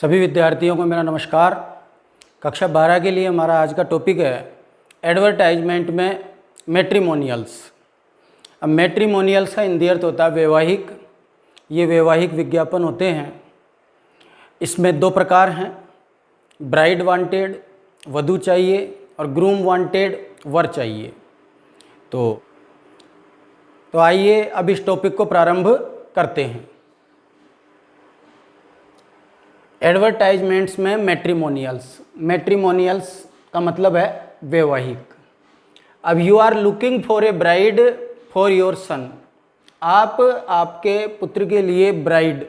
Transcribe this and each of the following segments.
सभी विद्यार्थियों को मेरा नमस्कार। कक्षा 12 के लिए हमारा आज का टॉपिक है एडवर्टाइजमेंट में मैट्रिमोनियल्स। अब मैट्रिमोनियल्स का हिंदी अर्थ होता है वैवाहिक। ये वैवाहिक विज्ञापन होते हैं। इसमें दो प्रकार हैं, ब्राइड वांटेड वधू चाहिए और ग्रूम वांटेड वर चाहिए। तो आइए अब इस टॉपिक को प्रारंभ करते हैं। एडवर्टाइजमेंट्स में मैट्रिमोनियल्स का मतलब है वैवाहिक। अब you are looking for a bride for your son. आप आपके पुत्र के लिए ब्राइड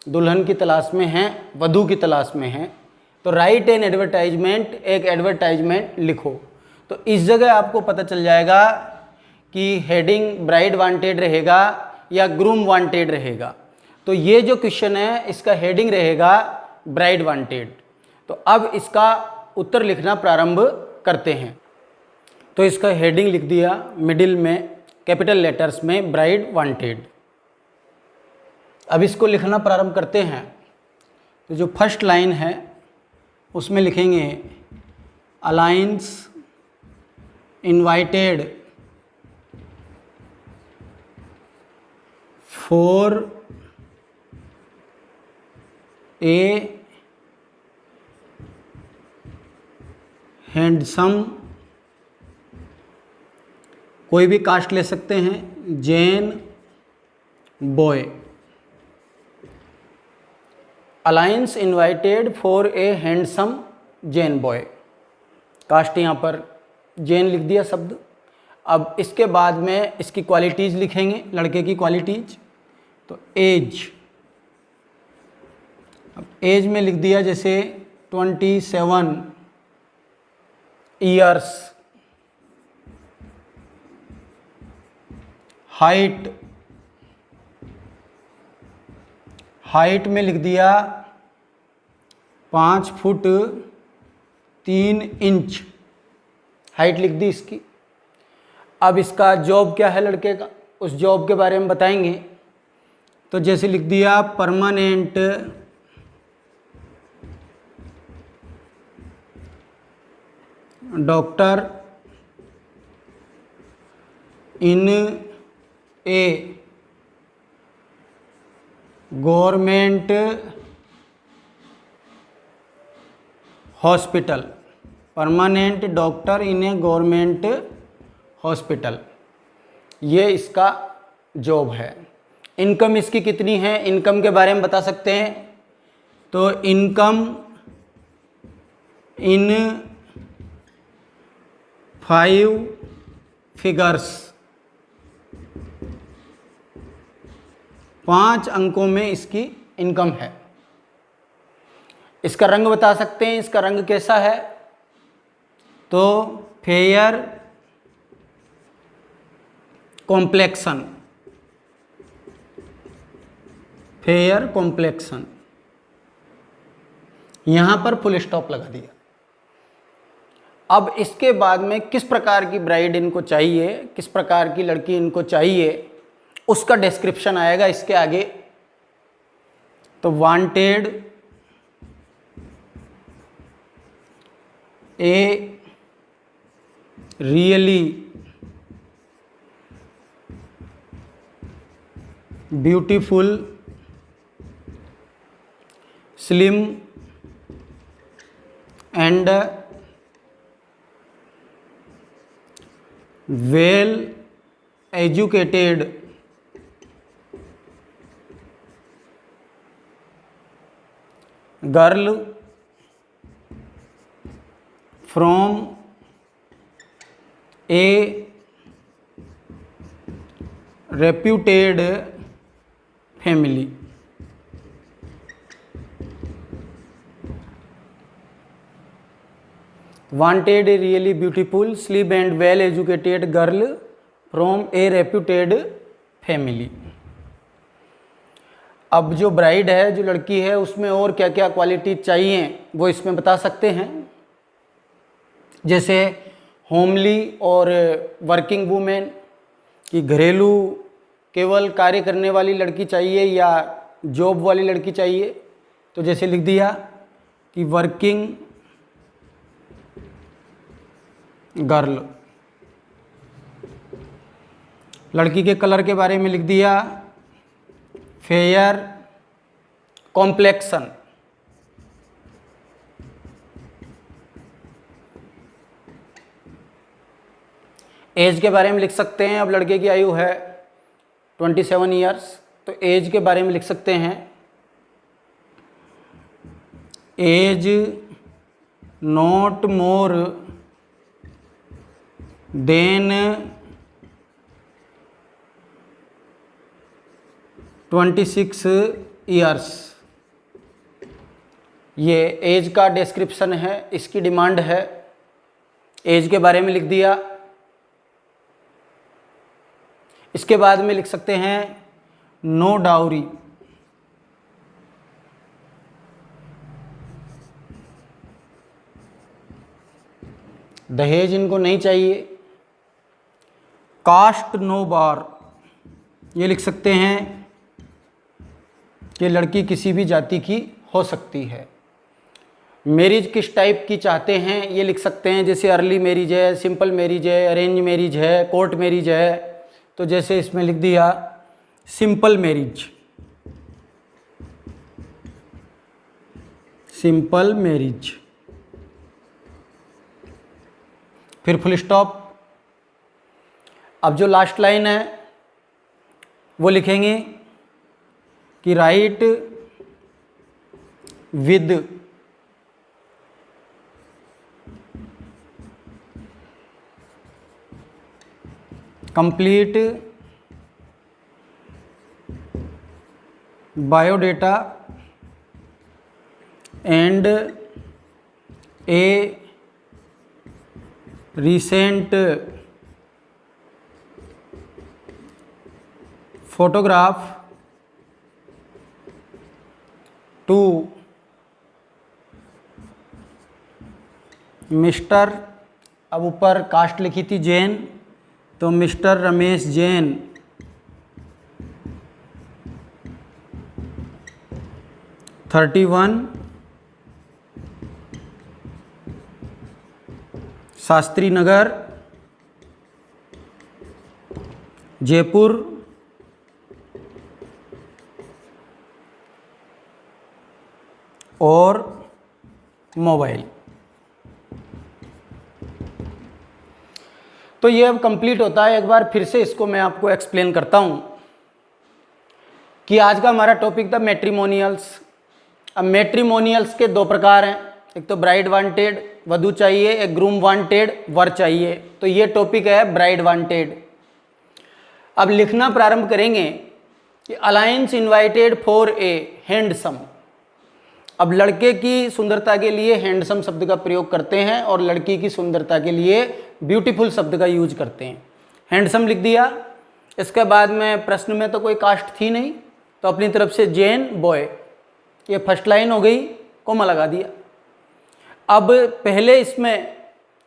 दुल्हन की तलाश में हैं, वधू की तलाश में हैं, तो राइट एन एडवर्टाइजमेंट, एक एडवर्टाइजमेंट लिखो। तो इस जगह आपको पता चल जाएगा कि हेडिंग ब्राइड वांटेड रहेगा या ग्रूम वांटेड रहेगा। तो ये जो क्वेश्चन है इसका हेडिंग रहेगा ब्राइड वांटेड। तो अब इसका उत्तर लिखना प्रारंभ करते हैं। तो इसका हेडिंग लिख दिया मिडिल में कैपिटल लेटर्स में ब्राइड वांटेड। अब इसको लिखना प्रारंभ करते हैं। तो जो फर्स्ट लाइन है उसमें लिखेंगे alliance invited for a handsome, कोई भी कास्ट ले सकते हैं, Jain boy. Alliance invited for a handsome Jain boy. Caste यहाँ पर जैन लिख दिया शब्द। अब इसके बाद में इसकी क्वालिटीज़ लिखेंगे, लड़के की क्वालिटीज़। तो एज, अब एज में लिख दिया जैसे 27 ईयर्स। हाइट में लिख दिया 5 फुट 3 इंच हाइट लिख दी इसकी। अब इसका जॉब क्या है लड़के का, उस जॉब के बारे में बताएंगे। तो जैसे लिख दिया परमानेंट डॉक्टर इन ए गवर्नमेंट हॉस्पिटल। परमानेंट डॉक्टर इन ए गवर्नमेंट हॉस्पिटल, ये इसका जॉब है। इनकम इसकी कितनी है, इनकम के बारे में बता सकते हैं। तो इनकम इन 5 फिगर्स, 5 अंकों में इसकी इनकम है। इसका रंग बता सकते हैं, इसका रंग कैसा है। तो फेयर कॉम्प्लेक्शन, फेयर कॉम्प्लेक्शन। यहां पर फुल स्टॉप लगा दिया। अब इसके बाद में किस प्रकार की ब्राइड इनको चाहिए, किस प्रकार की लड़की इनको चाहिए, उसका डिस्क्रिप्शन आएगा इसके आगे। तो wanted a really beautiful slim and well educated girl from A reputed family. Wanted a really beautiful slim and well educated girl from A reputed family. अब जो ब्राइड है, जो लड़की है, उसमें और क्या क्या क्वालिटी चाहिए वो इसमें बता सकते हैं। जैसे होमली और वर्किंग वूमेन, कि घरेलू केवल कार्य करने वाली लड़की चाहिए या जॉब वाली लड़की चाहिए। तो जैसे लिख दिया कि वर्किंग गर्ल। लड़की के कलर के बारे में लिख दिया फेयर कॉम्प्लेक्शन। एज के बारे में लिख सकते हैं, अब लड़के की आयु है 27 ईयर्स, तो एज के बारे में लिख सकते हैं age not more than 26 years. ये एज का डिस्क्रिप्शन है, इसकी डिमांड है। एज के बारे में लिख दिया। इसके बाद में लिख सकते हैं नो डाउरी। दहेज इनको नहीं चाहिए। कास्ट नो बार, ये लिख सकते हैं कि लड़की किसी भी जाति की हो सकती है। मैरिज किस टाइप की चाहते हैं ये लिख सकते हैं, जैसे अर्ली मैरिज है, सिंपल मैरिज है, अरेंज मैरिज है, कोर्ट मैरिज है। तो जैसे इसमें लिख दिया सिंपल मैरिज, सिंपल मैरिज, फिर फुल स्टॉप। अब जो लास्ट लाइन है वो लिखेंगे कि right with complete biodata and A recent photograph to mister, अब ऊपर कास्ट लिखी थी जैन, तो मिस्टर रमेश जैन, (31) शास्त्री नगर, जयपुर, और मोबाइल। तो ये अब कंप्लीट होता है। एक बार फिर से इसको मैं आपको एक्सप्लेन करता हूं कि आज का हमारा टॉपिक था मैट्रिमोनियल्स। अब मैट्रिमोनियल्स के दो प्रकार हैं, एक तो ब्राइड वांटेड वधू चाहिए, एक ग्रूम वांटेड वर चाहिए। तो ये टॉपिक है ब्राइड वांटेड। अब लिखना प्रारंभ करेंगे कि alliance invited for a handsome. अब लड़के की सुंदरता के लिए हैंडसम शब्द का प्रयोग करते हैं और लड़की की सुंदरता के लिए ब्यूटीफुल शब्द का यूज करते हैं। हैंडसम लिख दिया। इसके बाद में प्रश्न में तो कोई कास्ट थी नहीं, तो अपनी तरफ से जैन बॉय, ये फर्स्ट लाइन हो गई, कोमा लगा दिया। अब पहले इसमें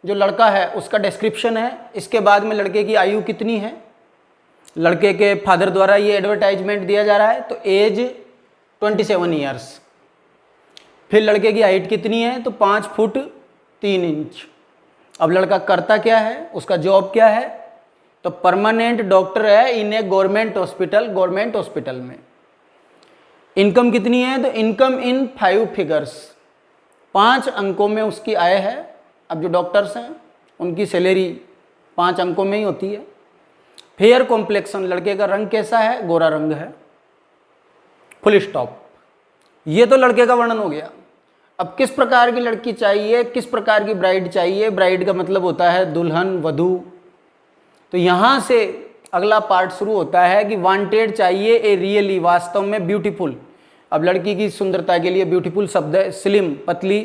जो लड़का है उसका डिस्क्रिप्शन है, इसके बाद में लड़के की आयु कितनी है, लड़के के फादर द्वारा ये एडवर्टाइजमेंट दिया जा रहा है, तो एज 27 ईयर्स। फिर लड़के की हाइट कितनी है, तो 5 फुट 3 इंच। अब लड़का करता क्या है, उसका जॉब क्या है, तो परमानेंट डॉक्टर है इन ए गवर्नमेंट हॉस्पिटल में। इनकम कितनी है, तो इनकम इन 5 फिगर्स, 5 अंकों में उसकी आय है। अब जो डॉक्टर्स हैं उनकी सैलरी 5 अंकों में ही होती है। फेयर कॉम्प्लेक्शन, लड़के का रंग कैसा है, गोरा रंग है। Full stop. ये तो लड़के का वर्णन हो गया। अब किस प्रकार की लड़की चाहिए, किस प्रकार की ब्राइड चाहिए, ब्राइड का मतलब होता है दुल्हन, वधू। तो यहाँ से अगला पार्ट शुरू होता है कि वांटेड चाहिए ए रियली, वास्तव में ब्यूटीफुल। अब लड़की की सुंदरता के लिए ब्यूटीफुल शब्द है स्लिम, पतली,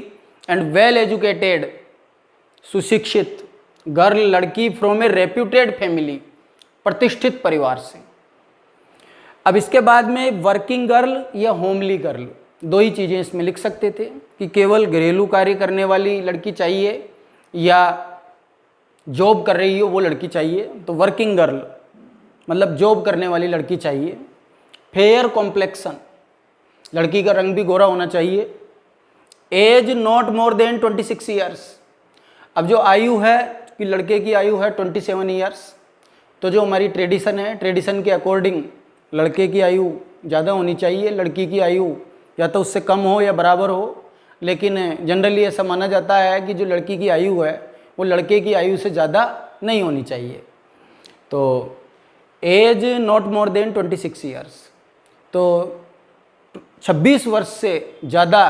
एंड वेल एजुकेटेड, सुशिक्षित गर्ल, लड़की फ्रॉम ए रेप्यूटेड फैमिली, प्रतिष्ठित परिवार से। अब इसके बाद में वर्किंग गर्ल या होमली गर्ल, दो ही चीज़ें इसमें लिख सकते थे कि केवल घरेलू कार्य करने वाली लड़की चाहिए या जॉब कर रही हो वो लड़की चाहिए। तो वर्किंग गर्ल मतलब जॉब करने वाली लड़की चाहिए। फेयर कॉम्प्लेक्शन, लड़की का रंग भी गोरा होना चाहिए। Age not more than 26 years. अब जो आयु है कि लड़के की आयु है 27 ईयर्स, तो जो हमारी ट्रेडिशन है, ट्रेडिशन के अकॉर्डिंग लड़के की आयु ज़्यादा होनी चाहिए, लड़की की आयु या तो उससे कम हो या बराबर हो। लेकिन जनरली ऐसा माना जाता है कि जो लड़की की आयु है वो लड़के की आयु से ज़्यादा नहीं होनी चाहिए। तो age not more than 26 years, तो 26 वर्ष से ज़्यादा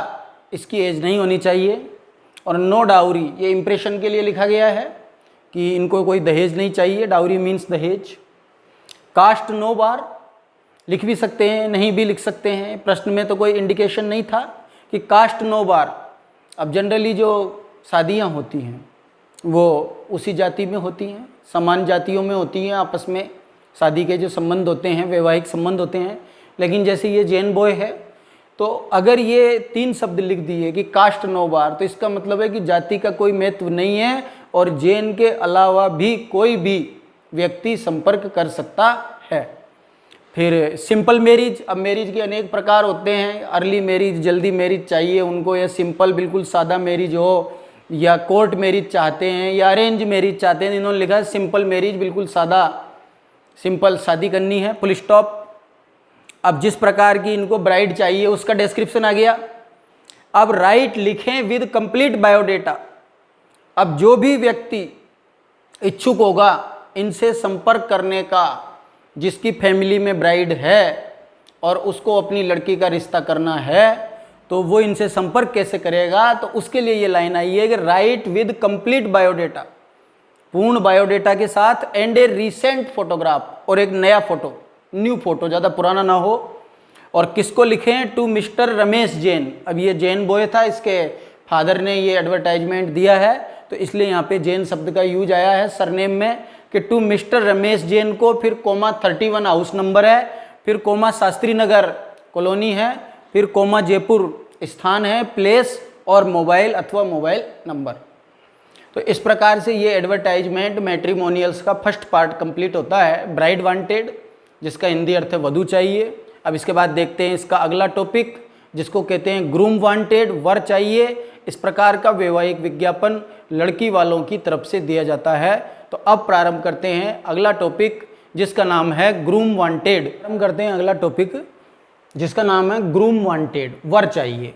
इसकी एज नहीं होनी चाहिए। और नो डाउरी, ये इम्प्रेशन के लिए लिखा गया है कि इनको कोई दहेज नहीं चाहिए। डाउरी मीन्स दहेज। कास्ट नो बार, लिख भी सकते हैं, नहीं भी लिख सकते हैं, प्रश्न में तो कोई इंडिकेशन नहीं था कि कास्ट नो बार। अब जनरली जो शादियां होती हैं वो उसी जाति में होती हैं, समान जातियों में होती हैं, आपस में शादी के जो संबंध होते हैं वैवाहिक संबंध होते हैं। लेकिन जैसे ये जैन बॉय है, तो अगर ये 3 शब्द लिख दिए कि कास्ट नो बार, तो इसका मतलब है कि जाति का कोई महत्व नहीं है और जैन के अलावा भी कोई भी व्यक्ति संपर्क कर सकता है। फिर सिंपल मैरिज, अब मैरिज के अनेक प्रकार होते हैं। अर्ली मैरिज, जल्दी मैरिज चाहिए उनको, या सिंपल बिल्कुल सादा मैरिज हो, या कोर्ट मैरिज चाहते हैं, या अरेंज मैरिज चाहते हैं। इन्होंने लिखा है सिंपल मैरिज, बिल्कुल सादा सिंपल शादी करनी है, फुल स्टॉप। अब जिस प्रकार की इनको ब्राइड चाहिए उसका डिस्क्रिप्शन आ गया। अब राइट लिखें विद कंप्लीट बायोडेटा। अब जो भी व्यक्ति इच्छुक होगा इनसे संपर्क करने का, जिसकी फैमिली में ब्राइड है और उसको अपनी लड़की का रिश्ता करना है, तो वो इनसे संपर्क कैसे करेगा? तो उसके लिए ये लाइन आई है कि राइट विद कंप्लीट बायोडेटा, पूर्ण बायोडेटा के साथ, एंड ए रीसेंट फोटोग्राफ, और एक नया फोटो, न्यू फोटो, ज़्यादा पुराना ना हो। और किसको लिखें? To mister Ramesh Jain. अब ये जैन बॉय था, इसके फादर ने ये एडवर्टाइजमेंट दिया है, तो इसलिए यहाँ पे जैन शब्द का यूज आया है सरनेम में, कि टू मिस्टर रमेश जैन को, फिर कोमा 31 हाउस नंबर है, फिर कोमा शास्त्री नगर कॉलोनी है, फिर कोमा जयपुर स्थान है, प्लेस और मोबाइल अथवा मोबाइल नंबर। तो इस प्रकार से ये एडवर्टाइजमेंट मैट्रिमोनियल्स का फर्स्ट पार्ट कंप्लीट होता है। ब्राइड वांटेड, जिसका हिंदी अर्थ है वधू चाहिए। अब इसके बाद देखते हैं इसका अगला टॉपिक, जिसको कहते हैं ग्रूम वांटेड, वर चाहिए। इस प्रकार का वैवाहिक विज्ञापन लड़की वालों की तरफ से दिया जाता है। तो अब प्रारंभ करते हैं अगला टॉपिक, जिसका नाम है ग्रूम वांटेड। प्रारंभ करते हैं अगला टॉपिक जिसका नाम है ग्रूम वांटेड, वर चाहिए।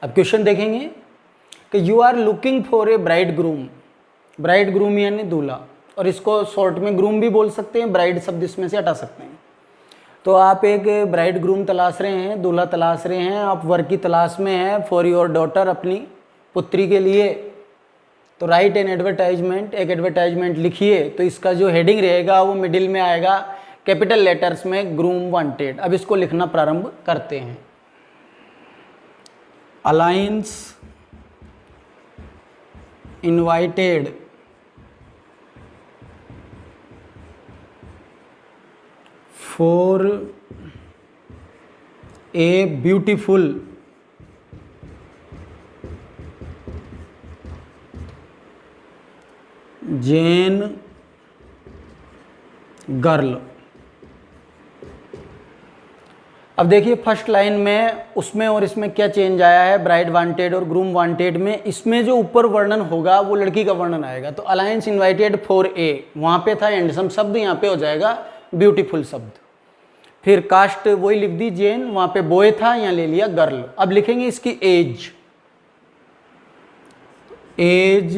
अब क्वेश्चन देखेंगे कि you are looking for a bridegroom. Bridegroom यानी दूल्हा, और इसको शॉर्ट में ग्रूम भी बोल सकते हैं, ब्राइड शब्द इसमें से हटा सकते हैं। तो आप एक ब्राइड ग्रूम तलाश रहे हैं, दूल्हा तलाश रहे हैं, आप वर की तलाश में हैं फॉर योर डॉटर, अपनी पुत्री के लिए। तो राइट एन एडवर्टाइजमेंट, एक एडवर्टाइजमेंट लिखिए। तो इसका जो हेडिंग रहेगा वो मिडिल में आएगा कैपिटल लेटर्स में, ग्रूम वांटेड। अब इसको लिखना प्रारंभ करते हैं। Alliance invited for a beautiful Jain girl. अब देखिए फर्स्ट लाइन में उसमें और इसमें क्या चेंज आया है, ब्राइड वांटेड और ग्रूम वांटेड में। इसमें जो ऊपर वर्णन होगा वो लड़की का वर्णन आएगा। तो अलायंस इनवाइटेड फॉर ए, वहाँ पे था हैंडसम शब्द, यहाँ पे हो जाएगा ब्यूटीफुल शब्द। फिर कास्ट वही लिख दी जैन, वहाँ पे बॉय था, यहाँ ले लिया गर्ल। अब लिखेंगे इसकी एज, एज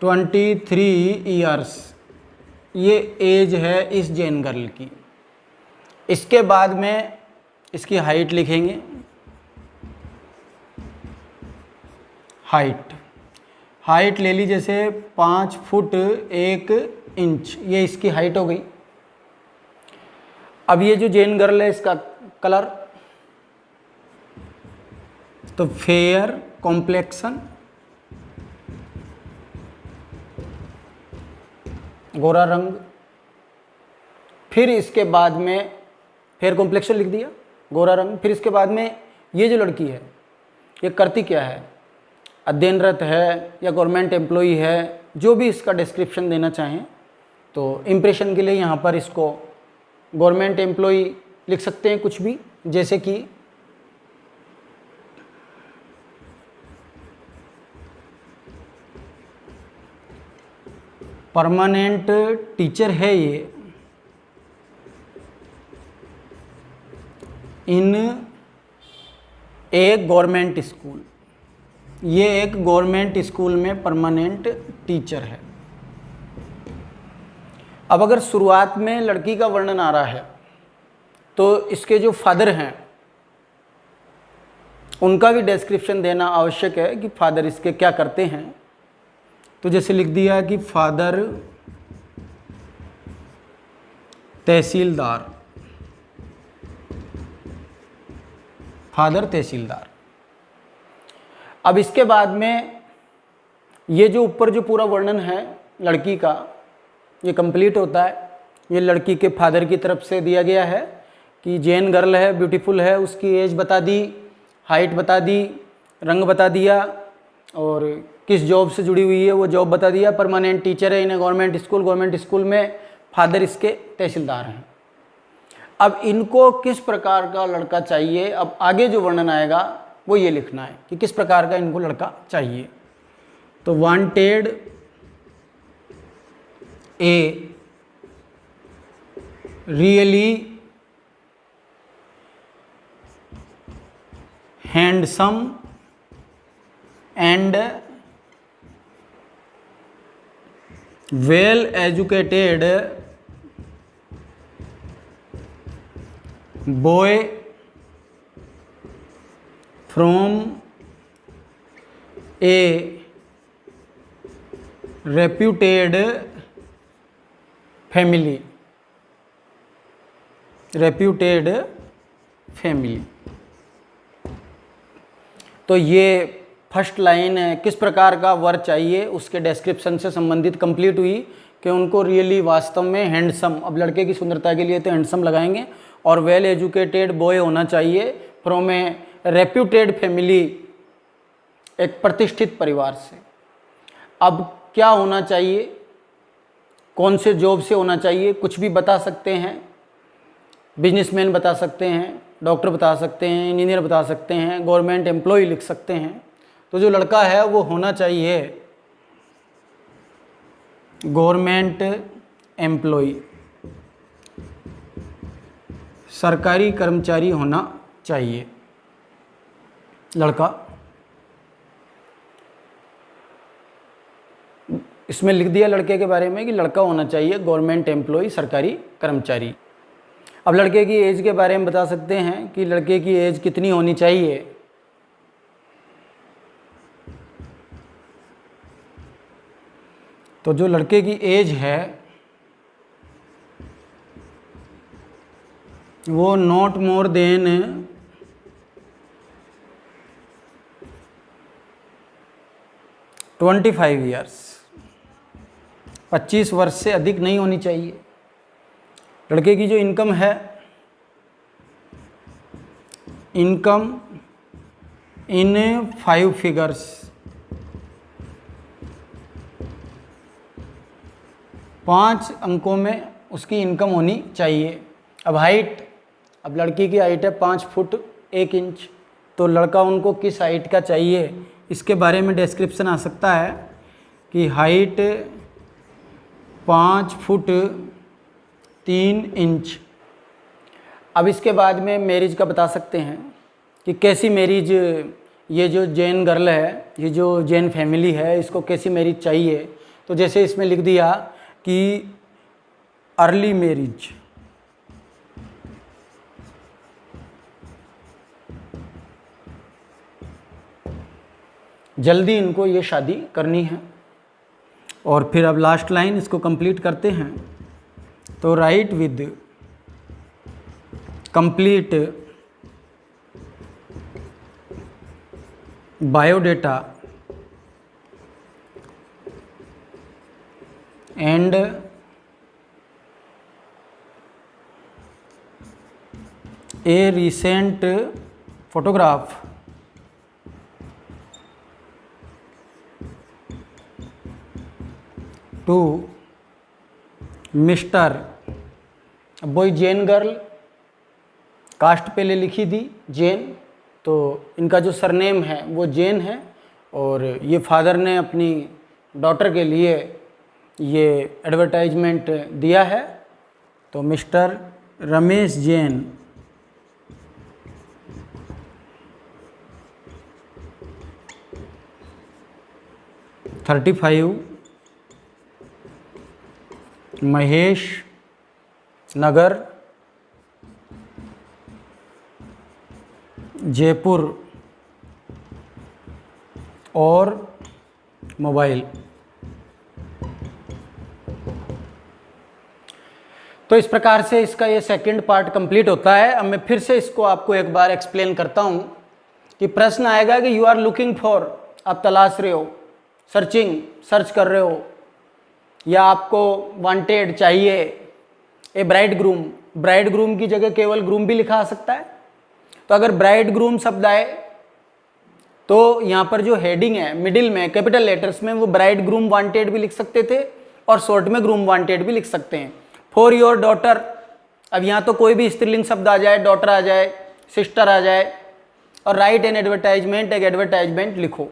23 ईयर्स, ये एज है इस जैन गर्ल की। इसके बाद में इसकी हाइट लिखेंगे, हाइट ले ली जैसे 5 फुट 1 इंच, ये इसकी हाइट हो गई। अब ये जो जैन गर्ल है इसका कलर, तो फेयर कॉम्प्लेक्शन, गोरा रंग। फिर इसके बाद में फेयर कॉम्प्लेक्शन लिख दिया, गोरा रंग। फिर इसके बाद में ये जो लड़की है ये करती क्या है, अध्ययनरत है या गवर्नमेंट एम्प्लॉई है, जो भी इसका डिस्क्रिप्शन देना चाहें। तो इम्प्रेशन के लिए यहाँ पर इसको गवर्नमेंट एम्प्लॉई लिख सकते हैं कुछ भी, जैसे कि परमानेंट टीचर है ये इन एक गवर्नमेंट स्कूल, ये एक गवर्नमेंट स्कूल में परमानेंट टीचर है। अब अगर शुरुआत में लड़की का वर्णन आ रहा है तो इसके जो फादर हैं उनका भी डिस्क्रिप्शन देना आवश्यक है कि फादर इसके क्या करते हैं। तो जैसे लिख दिया कि फादर तहसीलदार, फादर तहसीलदार। अब इसके बाद में ये जो ऊपर जो पूरा वर्णन है लड़की का, ये कंप्लीट होता है। ये लड़की के फादर की तरफ से दिया गया है कि जैन गर्ल है, ब्यूटीफुल है, उसकी एज बता दी, हाइट बता दी, रंग बता दिया और किस जॉब से जुड़ी हुई है वो जॉब बता दिया। परमानेंट टीचर है इन गवर्नमेंट स्कूल में, फादर इसके तहसीलदार हैं। अब इनको किस प्रकार का लड़का चाहिए, अब आगे जो वर्णन आएगा वो ये लिखना है कि किस प्रकार का इनको लड़का चाहिए। तो wanted a really handsome and well educated boy from A reputed family, reputed family. तो ये फर्स्ट लाइन है, किस प्रकार का वर चाहिए उसके डिस्क्रिप्शन से संबंधित कंप्लीट हुई कि उनको रियली वास्तव में हैंडसम, अब लड़के की सुंदरता के लिए तो हैंडसम लगाएंगे, और वेल एजुकेटेड बॉय होना चाहिए फ्रॉम ए रेप्यूटेड फैमिली, एक प्रतिष्ठित परिवार से। अब क्या होना चाहिए, कौन से जॉब से होना चाहिए, कुछ भी बता सकते हैं, बिजनेसमैन बता सकते हैं, डॉक्टर बता सकते हैं, इंजीनियर बता सकते हैं, गवर्नमेंट एम्प्लॉय लिख सकते हैं। तो जो लड़का है वो होना चाहिए गवर्नमेंट एम्प्लॉय, सरकारी कर्मचारी होना चाहिए लड़का। इसमें लिख दिया लड़के के बारे में कि लड़का होना चाहिए गवर्नमेंट एम्प्लॉय, सरकारी कर्मचारी। अब लड़के की एज के बारे में बता सकते हैं कि लड़के की एज कितनी होनी चाहिए। तो जो लड़के की एज है वो नॉट मोर देन 25 ईयर्स, 25 वर्ष से अधिक नहीं होनी चाहिए। लड़के की जो इनकम है, इनकम इन 5 फिगर्स, 5 अंकों में उसकी इनकम होनी चाहिए। अब हाइट, अब लड़की की हाइट है 5 फुट 1 इंच, तो लड़का उनको किस हाइट का चाहिए इसके बारे में डिस्क्रिप्शन आ सकता है कि हाइट 5 फुट 3 इंच। अब इसके बाद में मैरिज का बता सकते हैं कि कैसी मैरिज, ये जो जैन गर्ल है, ये जो जैन फैमिली है, इसको कैसी मैरिज चाहिए। तो जैसे इसमें लिख दिया कि अर्ली मैरिज, जल्दी इनको ये शादी करनी है। और फिर अब लास्ट लाइन इसको कंप्लीट करते हैं। तो write with complete biodata and a recent photograph to mister, बोई जैन गर्ल कास्ट पहले लिखी थी जैन, तो इनका जो सरनेम है वो जैन है, और ये फादर ने अपनी डॉटर के लिए ये एडवर्टाइजमेंट दिया है। तो मिस्टर रमेश जैन, (35) महेश नगर, जयपुर, और मोबाइल। तो इस प्रकार से इसका ये सेकंड पार्ट कंप्लीट होता है। अब मैं फिर से इसको आपको एक बार एक्सप्लेन करता हूँ कि प्रश्न आएगा कि यू आर लुकिंग फॉर, आप तलाश रहे हो, सर्च कर रहे हो, या आपको वांटेड चाहिए ए ब्राइड ग्रूम की जगह केवल ग्रूम भी लिखा आ सकता है। तो अगर ब्राइड ग्रूम शब्द आए तो यहाँ पर जो हेडिंग है मिडिल में कैपिटल लेटर्स में वो ब्राइड ग्रूम वांटेड भी लिख सकते थे, और शॉर्ट में ग्रूम वांटेड भी लिख सकते हैं। फॉर योर डॉटर, अब यहाँ तो कोई भी स्त्रीलिंग शब्द आ जाए, डॉटर आ जाए, सिस्टर आ जाए, और राइट एन एडवर्टाइजमेंट, एक एडवर्टाइजमेंट लिखो।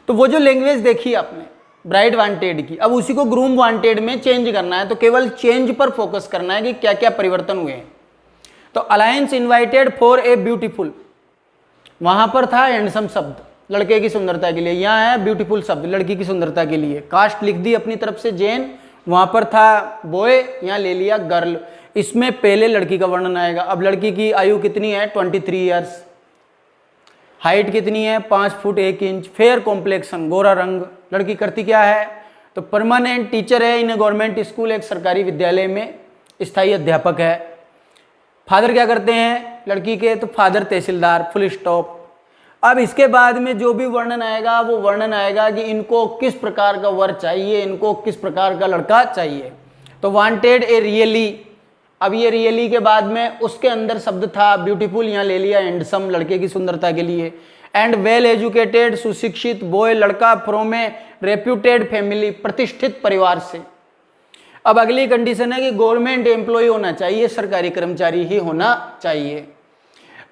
तो वो जो लैंग्वेज देखी आपने ब्राइड वांटेड की, अब उसी को ग्रूम वांटेड में चेंज करना है। तो केवल चेंज पर फोकस करना है कि क्या क्या परिवर्तन हुए हैं। तो alliance invited for a beautiful, वहां पर था हैंडसम शब्द लड़के की सुंदरता के लिए, यहाँ है ब्यूटीफुल शब्द लड़की की सुंदरता के लिए। कास्ट लिख दी अपनी तरफ से जैन, वहां पर था बॉय, यहाँ ले लिया गर्ल। इसमें पहले लड़की का वर्णन आएगा। अब लड़की की आयु कितनी है? 23 ईयर्स। हाइट कितनी है? 5 फुट 1 इंच। फेयर कॉम्प्लेक्सन, गोरा रंग। लड़की करती क्या है? तो परमानेंट टीचर है इन गवर्नमेंट स्कूल, एक सरकारी विद्यालय में स्थायी अध्यापक है। फादर क्या करते हैं लड़की के? तो फादर तहसीलदार, फुल स्टॉप। अब इसके बाद में जो भी वर्णन आएगा वो वर्णन आएगा कि इनको किस प्रकार का वर चाहिए, इनको किस प्रकार का लड़का चाहिए। तो वांटेड ए रियली, अब ये रियली के बाद में उसके अंदर शब्द था ब्यूटीफुल, यहाँ ले लिया हैंडसम लड़के की सुंदरता के लिए। एंड वेल एजुकेटेड, सुशिक्षित बॉय लड़का, फ्रॉम ए रेप्यूटेड फैमिली, प्रतिष्ठित परिवार से। अब अगली कंडीशन है कि गवर्नमेंट एम्प्लॉय होना चाहिए, सरकारी कर्मचारी ही होना चाहिए।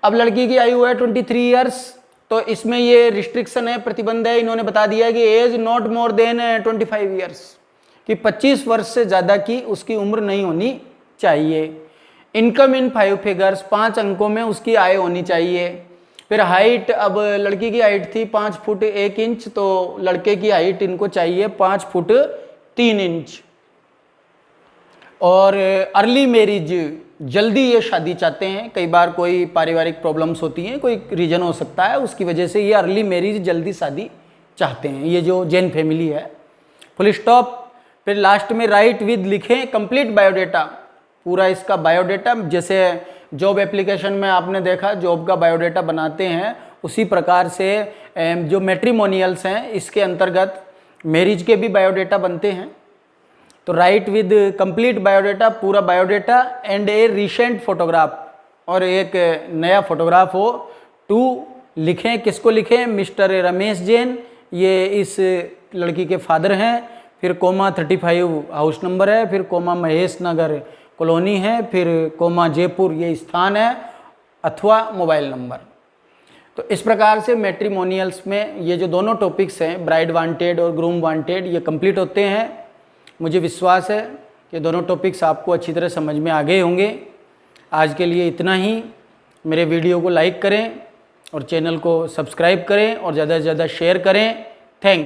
अब लड़की की आयु है 23 ईयर्स, तो इसमें ये रिस्ट्रिक्शन है, प्रतिबंध है, इन्होंने बता दिया कि age not more than 25 years, कि 25 वर्ष से ज़्यादा की उसकी उम्र नहीं होनी चाहिए। इनकम इन 5 फिगर्स, 5 अंकों में उसकी आय होनी चाहिए। फिर हाइट, अब लड़की की हाइट थी 5 फुट 1 इंच, तो लड़के की हाइट इनको चाहिए 5 फुट 3 इंच। और अर्ली मैरिज, जल्दी ये शादी चाहते हैं। कई बार कोई पारिवारिक प्रॉब्लम्स होती हैं, कोई रीजन हो सकता है, उसकी वजह से ये अर्ली मैरिज, जल्दी शादी चाहते हैं, ये जो जैन फैमिली है। Full stop. फिर लास्ट में राइट विद लिखें कंप्लीट बायोडाटा, पूरा इसका बायोडाटा, जैसे जॉब एप्लीकेशन में आपने देखा जॉब का बायोडाटा बनाते हैं, उसी प्रकार से जो मैट्रिमोनियल्स हैं इसके अंतर्गत मैरिज के भी बायोडाटा बनते हैं। तो राइट विद कंप्लीट बायोडाटा, पूरा biodata, and a recent photograph, और एक नया फोटोग्राफ हो। टू लिखें, किसको लिखें? मिस्टर रमेश जैन, ये इस लड़की के फादर हैं। फिर कोमा 35 हाउस नंबर है, फिर कोमा महेश नगर कॉलोनी है, फिर कोमा जयपुर ये स्थान है, अथवा मोबाइल नंबर। तो इस प्रकार से मैट्रिमोनियल्स में ये जो दोनों टॉपिक्स हैं, ब्राइड वांटेड और ग्रूम वांटेड, ये कंप्लीट होते हैं। मुझे विश्वास है कि दोनों टॉपिक्स आपको अच्छी तरह समझ में आ गए होंगे। आज के लिए इतना ही। मेरे वीडियो को लाइक करें और चैनल को सब्सक्राइब करें और ज़्यादा से ज़्यादा शेयर करें। थैंक